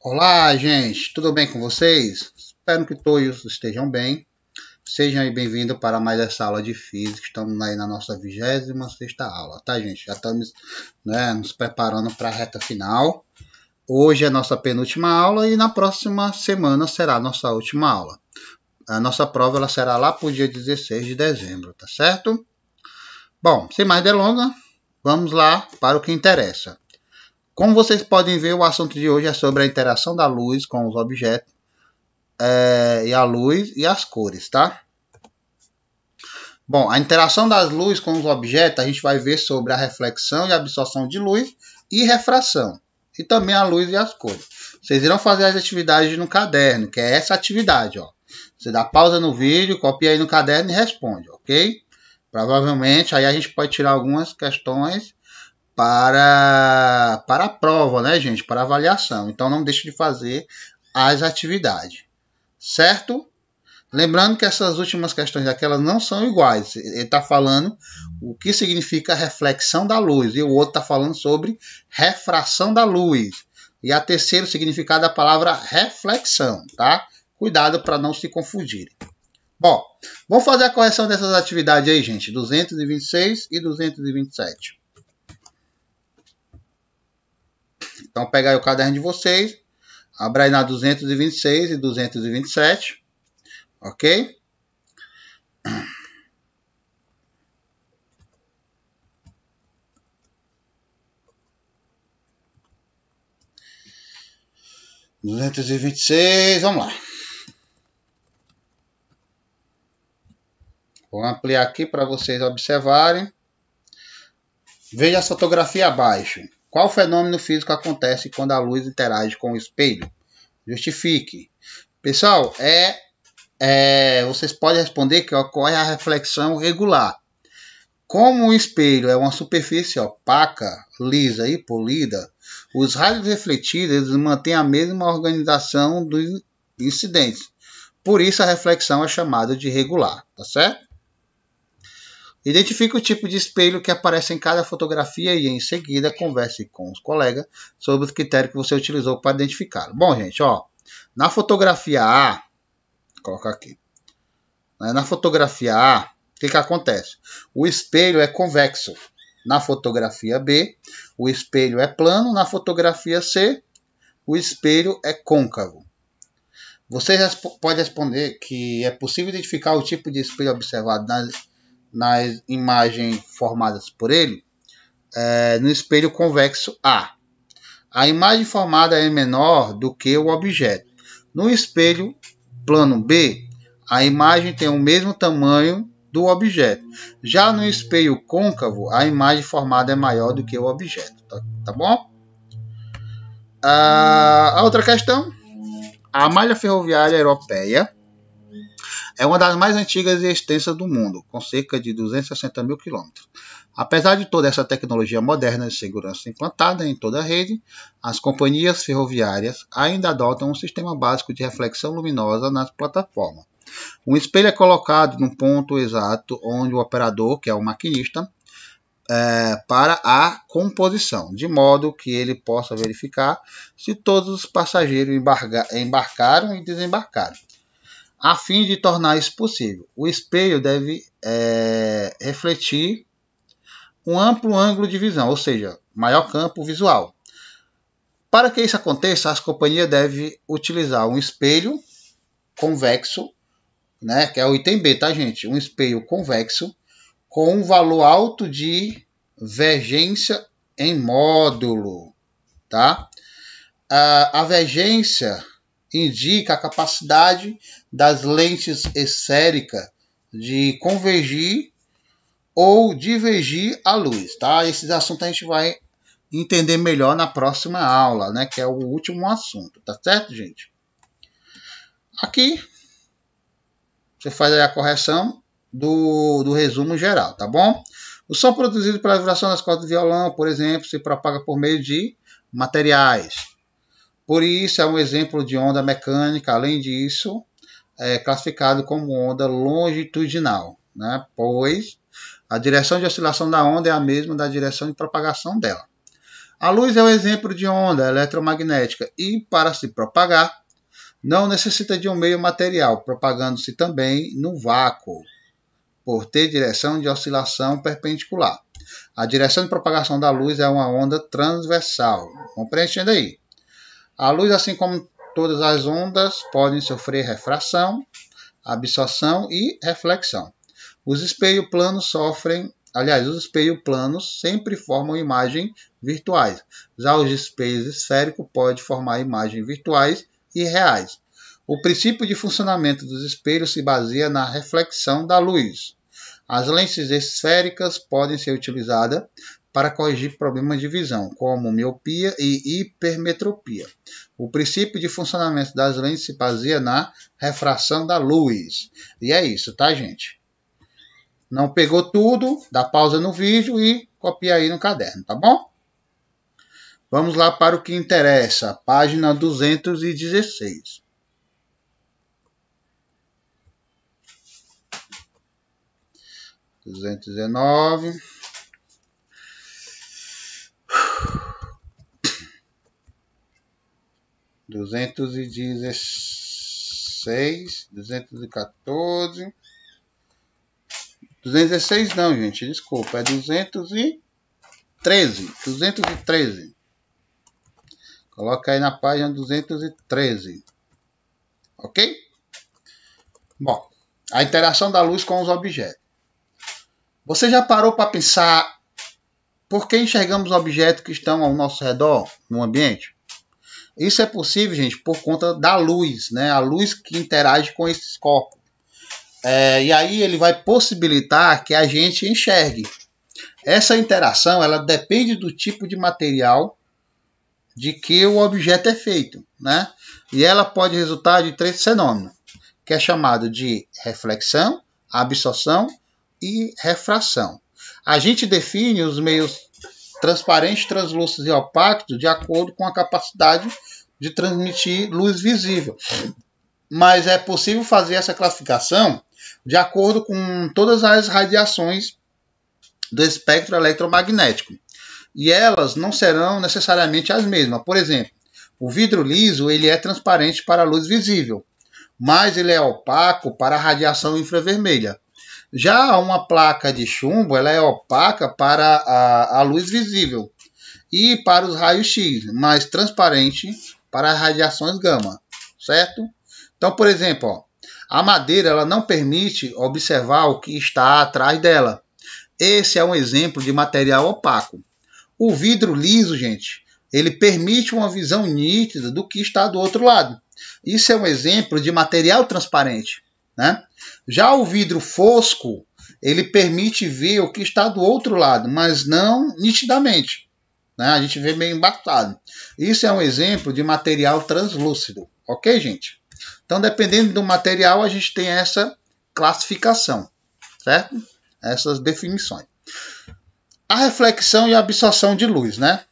Olá, gente, tudo bem com vocês? Espero que todos estejam bem. Sejam aí bem-vindos para mais essa aula de física. Estamos aí na nossa 26ª aula, tá, gente? Já estamos, nos preparando para a reta final. Hoje é a nossa penúltima aula e na próxima semana será a nossa última aula. A nossa prova ela será lá para o dia 16 de dezembro, tá certo? Bom, sem mais delongas, vamos lá para o que interessa. Como vocês podem ver, o assunto de hoje é sobre a interação da luz com os objetos, e a luz e as cores, tá? Bom, a interação das luzes com os objetos, a gente vai ver sobre a reflexão e absorção de luz e refração. E também a luz e as cores. Vocês irão fazer as atividades no caderno, que é essa atividade, ó. Você dá pausa no vídeo, copia aí no caderno e responde, ok? Provavelmente aí a gente pode tirar algumas questões para a prova, né, gente? Para avaliação. Então não deixe de fazer as atividades, certo? Lembrando que essas últimas questões aqui elas não são iguais. Ele está falando o que significa reflexão da luz e o outro está falando sobre refração da luz. E a terceira, o significado da palavra reflexão, tá? Cuidado para não se confundirem. Bom, vamos fazer a correção dessas atividades aí, gente. 226 e 227. Então, pega aí o caderno de vocês, abra aí na 226 e 227, ok? Vamos lá. Vou ampliar aqui para vocês observarem. Veja a fotografia abaixo. Qual fenômeno físico acontece quando a luz interage com o espelho? Justifique. Pessoal, vocês podem responder que ocorre a reflexão regular. Como o espelho é uma superfície opaca, lisa e polida, os raios refletidos eles mantêm a mesma organização dos incidentes. Por isso a reflexão é chamada de regular, tá certo? Identifique o tipo de espelho que aparece em cada fotografia e em seguida converse com os colegas sobre os critérios que você utilizou para identificá-lo. Bom, gente, ó, na fotografia A, vou colocar aqui. Na fotografia A, o que acontece? O espelho é convexo. Na fotografia B, o espelho é plano. Na fotografia C, o espelho é côncavo. Você pode responder que é possível identificar o tipo de espelho observado nas imagens formadas por ele, no espelho convexo A. A imagem formada é menor do que o objeto. No espelho plano B, a imagem tem o mesmo tamanho do objeto. Já no espelho côncavo, a imagem formada é maior do que o objeto. Tá bom? A outra questão. A malha ferroviária europeia é uma das mais antigas e extensas do mundo, com cerca de 260 mil quilômetros. Apesar de toda essa tecnologia moderna de segurança implantada em toda a rede, as companhias ferroviárias ainda adotam um sistema básico de reflexão luminosa nas plataformas. Um espelho é colocado no ponto exato onde o operador, que é o maquinista, para a composição, de modo que ele possa verificar se todos os passageiros embarcaram e desembarcaram. A fim de tornar isso possível, o espelho deve refletir um amplo ângulo de visão, ou seja, maior campo visual. Para que isso aconteça, as companhias devem utilizar um espelho convexo, que é o item B, tá, gente? Um espelho convexo com um valor alto de vergência em módulo, tá? A vergência indica a capacidade das lentes esféricas de convergir ou divergir a luz, tá? Esses assuntos a gente vai entender melhor na próxima aula, que é o último assunto, tá certo, gente? Aqui você faz aí a correção do resumo geral, tá bom? O som produzido pela vibração das cordas do violão, por exemplo, se propaga por meio de materiais. Por isso, é um exemplo de onda mecânica. Além disso, é classificado como onda longitudinal, pois a direção de oscilação da onda é a mesma da direção de propagação dela. A luz é um exemplo de onda eletromagnética e, para se propagar, não necessita de um meio material, propagando-se também no vácuo, por ter direção de oscilação perpendicular. A direção de propagação da luz é uma onda transversal. Compreende aí? A luz, assim como todas as ondas, podem sofrer refração, absorção e reflexão. Os espelhos planos sempre formam imagens virtuais. Já os espelhos esféricos podem formar imagens virtuais e reais. O princípio de funcionamento dos espelhos se baseia na reflexão da luz. As lentes esféricas podem ser utilizadas para corrigir problemas de visão, como miopia e hipermetropia. O princípio de funcionamento das lentes se baseia na refração da luz. E é isso, tá, gente? Não pegou tudo? Dá pausa no vídeo e copia aí no caderno, tá bom? Vamos lá para o que interessa, página 216. Duzentos e 216, 214, 216 não, gente, desculpa, é 213. Coloca aí na página 213, ok? Bom, a interação da luz com os objetos. Você já parou para pensar por que enxergamos objetos que estão ao nosso redor no ambiente? Isso é possível, gente, por conta da luz, né? A luz que interage com esses corpos. E aí ele vai possibilitar que a gente enxergue. Essa interação, ela depende do tipo de material de que o objeto é feito, né? E ela pode resultar de 3 fenômenos, que é chamado de reflexão, absorção e refração. A gente define os meios transparentes, translúcidos e opacos de acordo com a capacidade de transmitir luz visível. Mas é possível fazer essa classificação de acordo com todas as radiações do espectro eletromagnético. E elas não serão necessariamente as mesmas. Por exemplo, o vidro liso ele é transparente para a luz visível, mas ele é opaco para a radiação infravermelha. Já uma placa de chumbo ela é opaca para a luz visível e para os raios X, mas transparente para as radiações gama, certo? Então, por exemplo, a madeira ela não permite observar o que está atrás dela. Esse é um exemplo de material opaco. O vidro liso, gente, ele permite uma visão nítida do que está do outro lado. Isso é um exemplo de material transparente, né? Já o vidro fosco, ele permite ver o que está do outro lado, mas não nitidamente, né? A gente vê meio embaçado. Isso é um exemplo de material translúcido, ok, gente? Então, dependendo do material, a gente tem essa classificação, certo? Essas definições. A reflexão e a absorção de luz, né?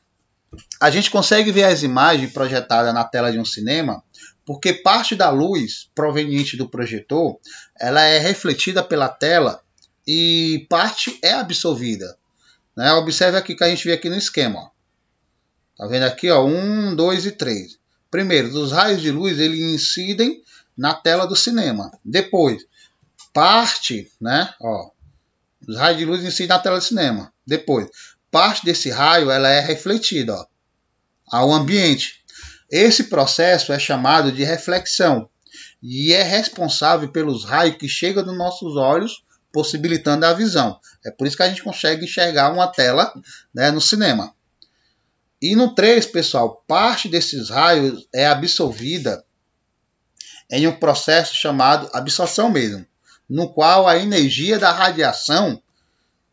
A gente consegue ver as imagens projetadas na tela de um cinema porque parte da luz proveniente do projetor ela é refletida pela tela e parte é absorvida, né? Observe aqui que a gente vê aqui no esquema. Ó. Tá vendo aqui? Ó, 1, 2 e 3. Primeiro, os raios de luz eles incidem na tela do cinema. Depois, parte, né? Ó, os raios de luz incidem na tela do cinema. Depois, parte desse raio ela é refletida ó, ao ambiente. Esse processo é chamado de reflexão e é responsável pelos raios que chegam nos nossos olhos, possibilitando a visão. É por isso que a gente consegue enxergar uma tela, né, no cinema. E no 3, pessoal, parte desses raios é absorvida em um processo chamado absorção mesmo, no qual a energia da radiação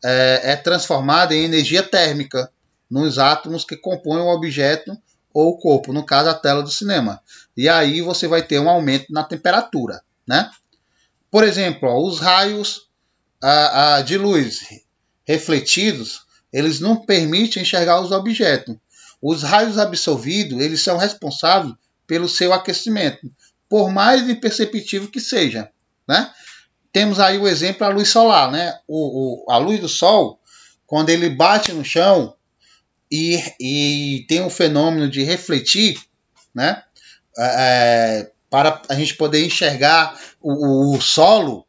é transformada em energia térmica nos átomos que compõem o objeto ou o corpo, no caso a tela do cinema. E aí você vai ter um aumento na temperatura, né? Por exemplo, ó, os raios de luz refletidos, eles não permitem enxergar os objetos. Os raios absorvidos, eles são responsáveis pelo seu aquecimento, por mais imperceptível que seja, né? Temos aí o exemplo da luz solar, né? A luz do sol, quando ele bate no chão, e tem o fenômeno de refletir, né? Para a gente poder enxergar o solo,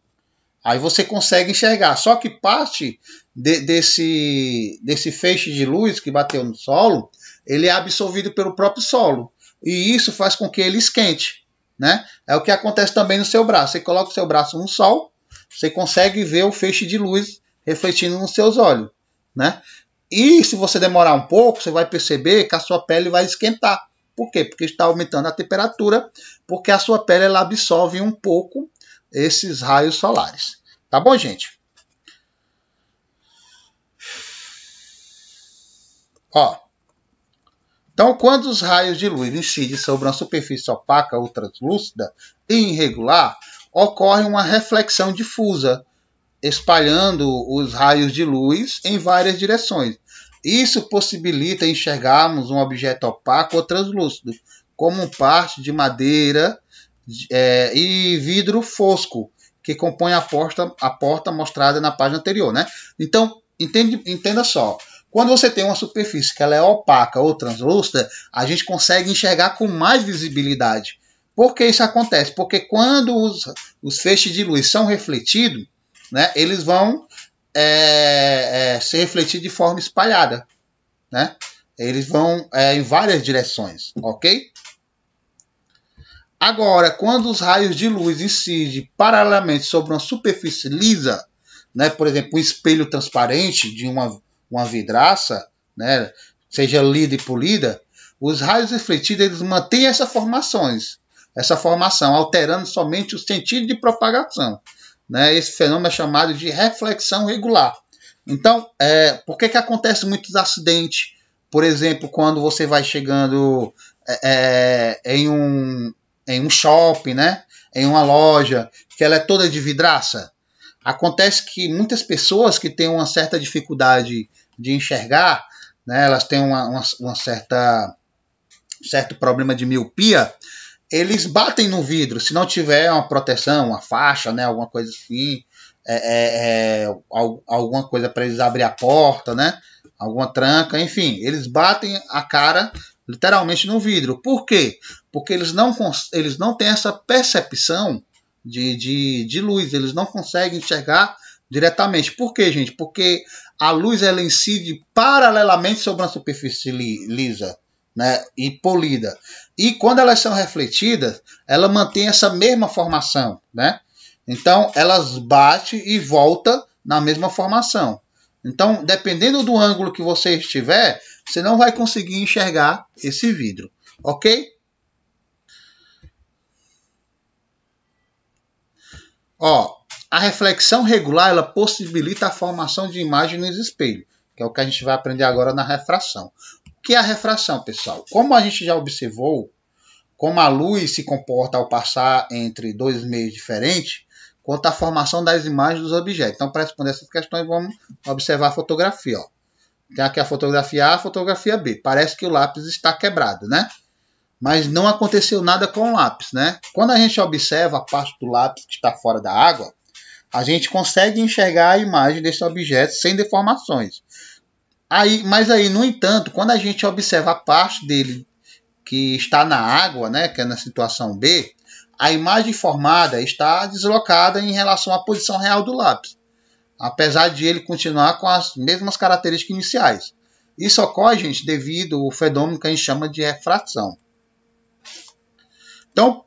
aí você consegue enxergar. Só que parte desse feixe de luz que bateu no solo, ele é absorvido pelo próprio solo. E isso faz com que ele esquente, né? É o que acontece também no seu braço. Você coloca o seu braço no sol, você consegue ver o feixe de luz refletindo nos seus olhos, né? E se você demorar um pouco, você vai perceber que a sua pele vai esquentar. Por quê? Porque está aumentando a temperatura, porque a sua pele ela absorve um pouco esses raios solares. Tá bom, gente? Ó. Então, quando os raios de luz incidem sobre uma superfície opaca ou translúcida e irregular, ocorre uma reflexão difusa, espalhando os raios de luz em várias direções. Isso possibilita enxergarmos um objeto opaco ou translúcido, como parte de madeira e vidro fosco, que compõe a porta mostrada na página anterior, né? Então, entenda só. Quando você tem uma superfície que ela é opaca ou translúcida, a gente consegue enxergar com mais visibilidade. Por que isso acontece? Porque quando os feixes de luz são refletidos, né, eles vão se refletir de forma espalhada, né? Eles vão em várias direções, ok? Agora, quando os raios de luz incidem paralelamente sobre uma superfície lisa, né, por exemplo, um espelho transparente de uma vidraça, né, seja lida e polida, os raios refletidos eles mantêm essa formação, alterando somente o sentido de propagação. Né? Esse fenômeno é chamado de reflexão regular. Então, por que acontece muitos acidentes? Por exemplo, quando você vai chegando em um shopping, né? Em uma loja, que ela é toda de vidraça. Acontece que muitas pessoas que têm uma certa dificuldade de enxergar, né? Elas têm um certo problema de miopia, eles batem no vidro, se não tiver uma proteção, uma faixa, né, alguma coisa assim, alguma coisa para eles abrir a porta, né, alguma tranca, enfim, eles batem a cara literalmente no vidro. Por quê? Porque eles não têm essa percepção de luz, eles não conseguem enxergar diretamente. Por quê, gente? Porque a luz ela incide paralelamente sobre uma superfície lisa, né, e polida. E quando elas são refletidas, ela mantém essa mesma formação, né? Então, elas batem e voltam na mesma formação. Então, dependendo do ângulo que você estiver, você não vai conseguir enxergar esse vidro, ok? Ó, a reflexão regular ela possibilita a formação de imagem nos espelhos, que é o que a gente vai aprender agora na refração. O que é a refração, pessoal? Como a gente já observou, como a luz se comporta ao passar entre dois meios diferentes, quanto à formação das imagens dos objetos. Então, para responder essas questões, vamos observar a fotografia. Ó. Tem aqui a fotografia A, a fotografia B. Parece que o lápis está quebrado, né? Mas não aconteceu nada com o lápis, né? Quando a gente observa a parte do lápis que está fora da água, a gente consegue enxergar a imagem desse objeto sem deformações. Mas aí, no entanto, quando a gente observa a parte dele que está na água, né, que é na situação B, a imagem formada está deslocada em relação à posição real do lápis, apesar de ele continuar com as mesmas características iniciais. Isso ocorre, gente, devido ao fenômeno que a gente chama de refração. Então,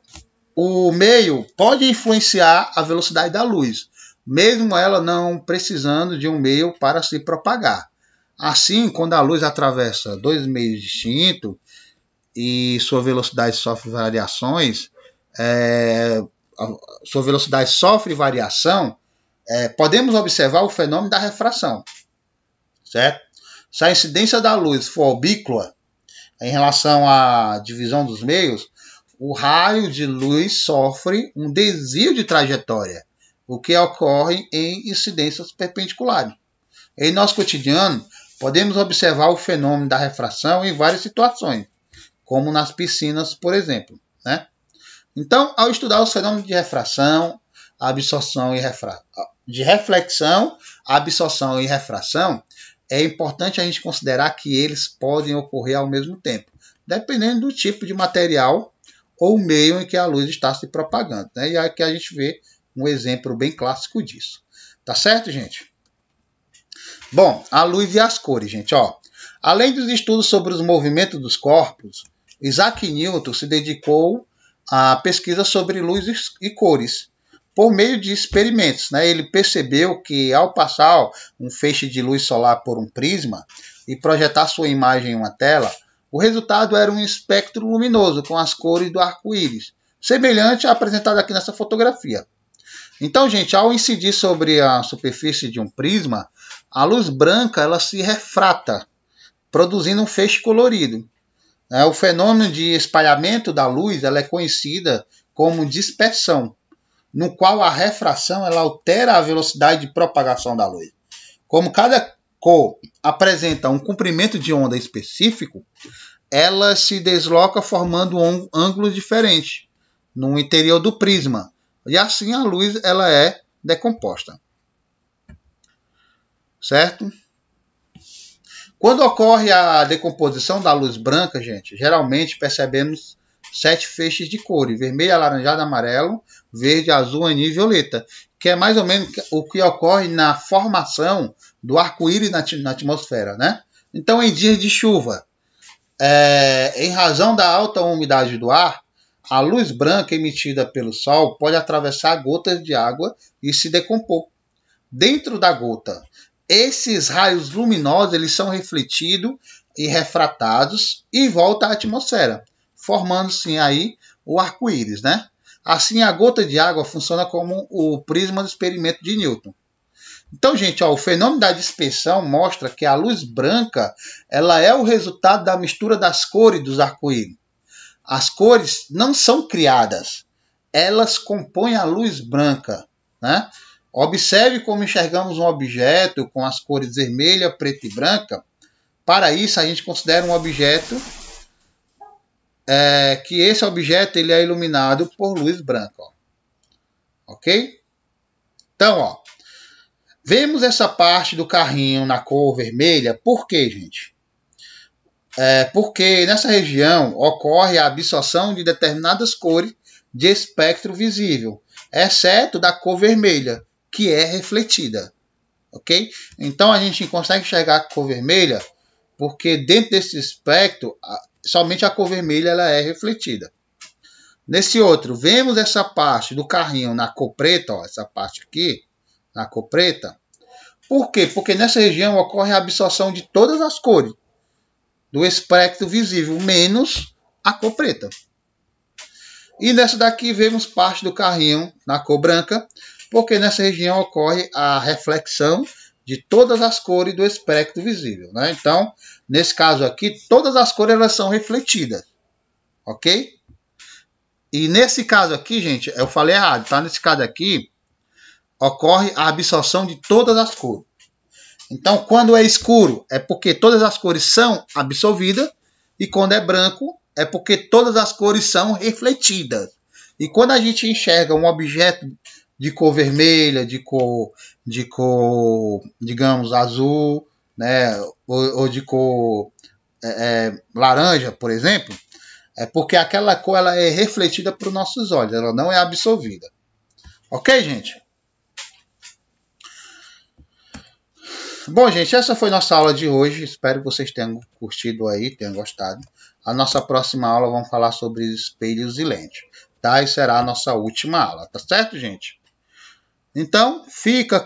o meio pode influenciar a velocidade da luz, mesmo ela não precisando de um meio para se propagar. Assim, quando a luz atravessa dois meios distintos e sua velocidade sofre variações, podemos observar o fenômeno da refração, certo? Se a incidência da luz for ubíqua em relação à divisão dos meios, o raio de luz sofre um desvio de trajetória, o que ocorre em incidências perpendiculares. Em nosso cotidiano, podemos observar o fenômeno da refração em várias situações, como nas piscinas, por exemplo, né? Então, ao estudar os fenômenos de refração, absorção e reflexão, absorção e refração, é importante a gente considerar que eles podem ocorrer ao mesmo tempo, dependendo do tipo de material ou meio em que a luz está se propagando, né? E aqui a gente vê um exemplo bem clássico disso. Tá certo, gente? Bom, a luz e as cores, gente. Ó. Além dos estudos sobre os movimentos dos corpos, Isaac Newton se dedicou à pesquisa sobre luz e cores, por meio de experimentos, né? Ele percebeu que ao passar um feixe de luz solar por um prisma e projetar sua imagem em uma tela, o resultado era um espectro luminoso com as cores do arco-íris, semelhante à apresentada aqui nessa fotografia. Então, gente, ao incidir sobre a superfície de um prisma, a luz branca ela se refrata, produzindo um feixe colorido. O fenômeno de espalhamento da luz ela é conhecida como dispersão, no qual a refração ela altera a velocidade de propagação da luz. Como cada cor apresenta um comprimento de onda específico, ela se desloca formando ângulos diferentes no interior do prisma. E assim a luz ela é decomposta. Certo? Quando ocorre a decomposição da luz branca, gente, geralmente percebemos 7 feixes de cores: vermelho, alaranjado, amarelo, verde, azul, anis e violeta, que é mais ou menos o que ocorre na formação do arco-íris na atmosfera, né? Então, em dias de chuva, em razão da alta umidade do ar, a luz branca emitida pelo Sol pode atravessar gotas de água e se decompor. Dentro da gota, esses raios luminosos eles são refletidos e refratados e voltam à atmosfera, formando-se aí o arco-íris, né? Assim, a gota de água funciona como o prisma do experimento de Newton. Então, gente, ó, o fenômeno da dispersão mostra que a luz branca ela é o resultado da mistura das cores dos arco-íris. As cores não são criadas, elas compõem a luz branca, né? Observe como enxergamos um objeto com as cores vermelha, preta e branca. Para isso, a gente considera um objeto que esse objeto ele é iluminado por luz branca. Ó. Ok? Então, ó, vemos essa parte do carrinho na cor vermelha. Por quê, gente? Porque nessa região ocorre a absorção de determinadas cores de espectro visível, exceto da cor vermelha, que é refletida. Ok? Então a gente consegue enxergar a cor vermelha porque dentro desse espectro somente a cor vermelha ela é refletida. Nesse outro, vemos essa parte do carrinho na cor preta, ó, essa parte aqui, na cor preta. Por quê? Porque nessa região ocorre a absorção de todas as cores do espectro visível, menos a cor preta. E nessa daqui vemos parte do carrinho na cor branca, porque nessa região ocorre a reflexão de todas as cores do espectro visível, né? Então, nesse caso aqui, todas as cores elas são refletidas, ok? E nesse caso aqui, gente, eu falei errado, tá? Nesse caso aqui, ocorre a absorção de todas as cores. Então, quando é escuro, é porque todas as cores são absorvidas, e quando é branco, é porque todas as cores são refletidas. E quando a gente enxerga um objeto de cor vermelha, de cor digamos, azul, né, ou de cor laranja, por exemplo, é porque aquela cor ela é refletida para os nossos olhos, ela não é absorvida. Ok, gente? Bom, gente, essa foi nossa aula de hoje. Espero que vocês tenham curtido aí, tenham gostado. A nossa próxima aula vamos falar sobre espelhos e lentes, tá? E será a nossa última aula, tá certo, gente? Então, fica